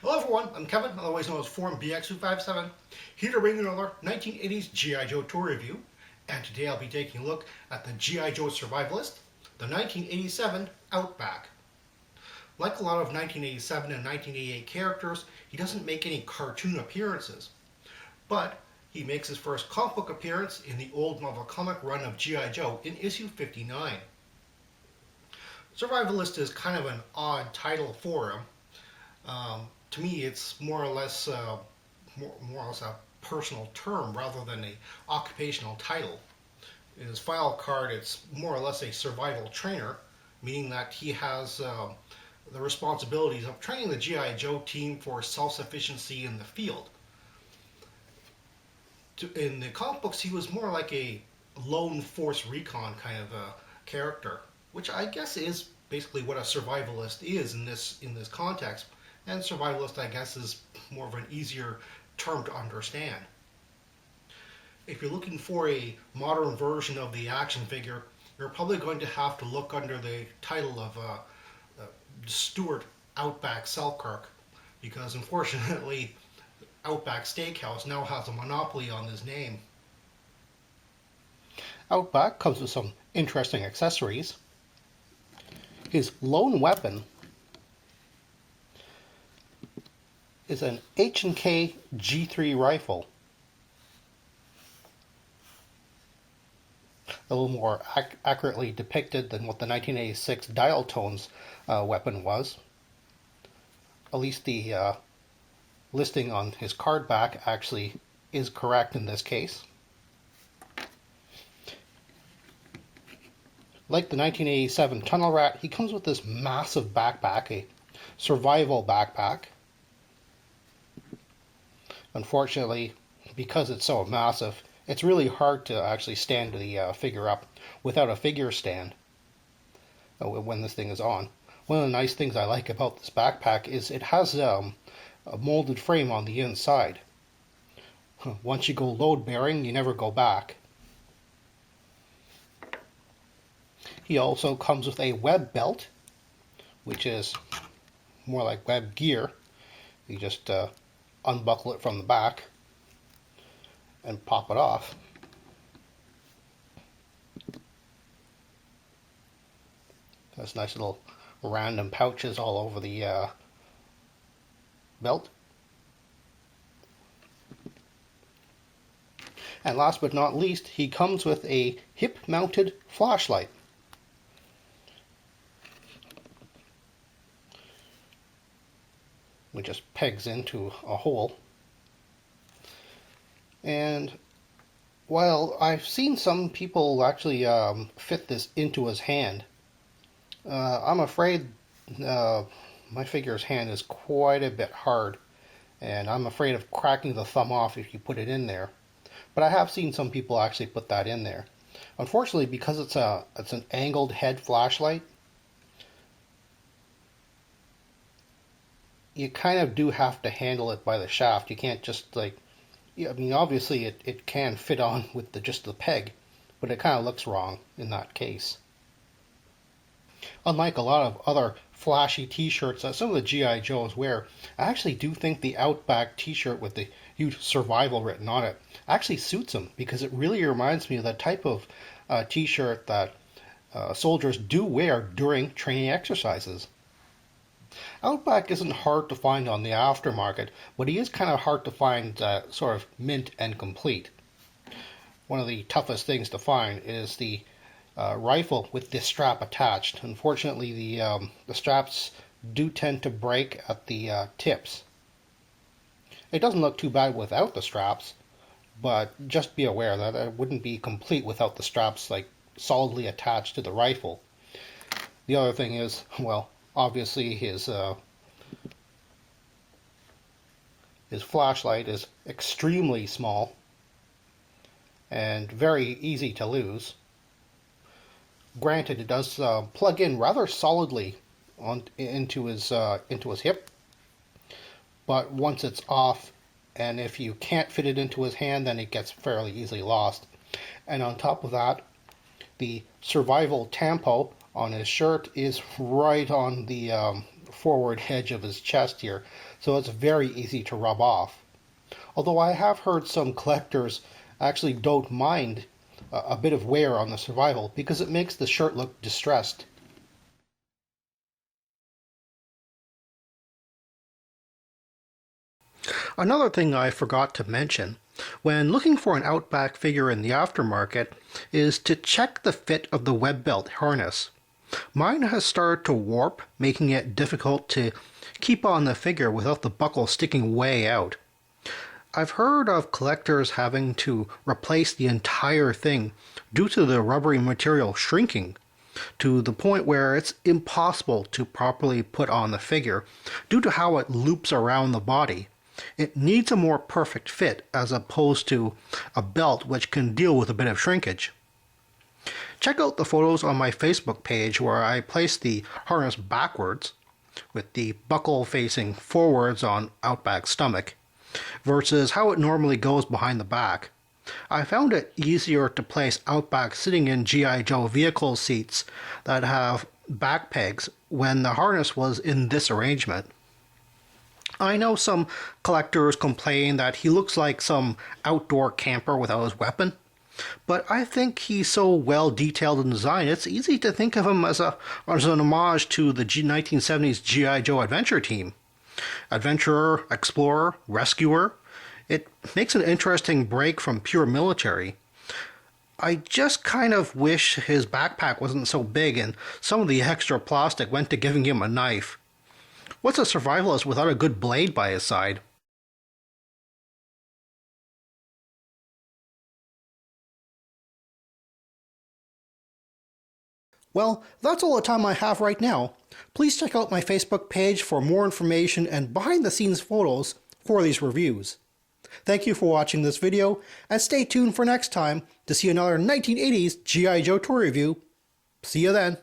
Hello everyone, I'm Kevin, otherwise known as Form BX257, here to bring you another 1980s G.I. Joe tour review. And today I'll be taking a look at the G.I. Joe Survivalist, the 1987 Outback. Like a lot of 1987 and 1988 characters, he doesn't make any cartoon appearances. But he makes his first comic book appearance in the old Marvel comic run of G.I. Joe in issue 59. Survivalist is kind of an odd title for him. To me, it's more or less a personal term rather than a occupational title. In his file card, it's more or less a survival trainer, meaning that he has the responsibilities of training the G.I. Joe team for self-sufficiency in the field. In the comic books, he was more like a lone force recon kind of a character, which I guess is basically what a survivalist is in this context. And survivalist, I guess, is more of an easier term to understand. If you're looking for a modern version of the action figure, you're probably going to have to look under the title of Stuart Outback Selkirk, because unfortunately, Outback Steakhouse now has a monopoly on his name. Outback comes with some interesting accessories. His lone weapon is an H&K G3 rifle. A little more accurately depicted than what the 1986 Dial Tones weapon was. At least the listing on his card back actually is correct in this case. Like the 1987 Tunnel Rat, he comes with this massive backpack, a survival backpack. Unfortunately, because it's so massive, it's really hard to actually stand the figure up without a figure stand when this thing is on. One of the nice things I like about this backpack is it has a molded frame on the inside. Once you go load bearing, you never go back. He also comes with a web belt, which is more like web gear. You just unbuckle it from the back and pop it off. There's nice little random pouches all over the belt. And last but not least, he comes with a hip-mounted flashlight. Which just pegs into a hole. And while I've seen some people actually fit this into his hand, I'm afraid my figure's hand is quite a bit hard, and I'm afraid of cracking the thumb off if you put it in there. But I have seen some people actually put that in there. Unfortunately, because it's an angled head flashlight, you kind of do have to handle it by the shaft. You can't just I mean, obviously it can fit on with just the peg, but it kind of looks wrong in that case. Unlike a lot of other flashy t-shirts that some of the G.I. Joes wear, I actually do think the Outback t-shirt with the huge survival written on it actually suits him, because it really reminds me of the type of t-shirt that soldiers do wear during training exercises. Outback isn't hard to find on the aftermarket, but he is kind of hard to find sort of mint and complete. One of the toughest things to find is the rifle with the strap attached. Unfortunately, the straps do tend to break at the tips. It doesn't look too bad without the straps, but just be aware that it wouldn't be complete without the straps solidly attached to the rifle. The other thing is, well, obviously his flashlight is extremely small and very easy to lose. Granted, it does plug in rather solidly into his hip, but once it's off, and if you can't fit it into his hand, then it gets fairly easily lost. And on top of that, the survival tampo on his shirt is right on the forward edge of his chest here, so it's very easy to rub off. Although I have heard some collectors actually don't mind a bit of wear on the Survival because it makes the shirt look distressed. Another thing I forgot to mention when looking for an Outback figure in the aftermarket is to check the fit of the web belt harness. Mine has started to warp, making it difficult to keep on the figure without the buckle sticking way out. I've heard of collectors having to replace the entire thing due to the rubbery material shrinking to the point where it's impossible to properly put on the figure due to how it loops around the body. It needs a more perfect fit as opposed to a belt which can deal with a bit of shrinkage. Check out the photos on my Facebook page where I place the harness backwards with the buckle facing forwards on Outback's stomach versus how it normally goes behind the back. I found it easier to place Outback sitting in G.I. Joe vehicle seats that have back pegs when the harness was in this arrangement. I know some collectors complain that he looks like some outdoor camper without his weapon, but I think he's so well detailed in design it's easy to think of him as an homage to the 1970s G.I. Joe adventure team. Adventurer, explorer, rescuer. It makes an interesting break from pure military. I just kind of wish his backpack wasn't so big and some of the extra plastic went to giving him a knife. What's a survivalist without a good blade by his side? Well, that's all the time I have right now. Please check out my Facebook page for more information and behind-the-scenes photos for these reviews. Thank you for watching this video, and stay tuned for next time to see another 1980s G.I. Joe toy review. See you then.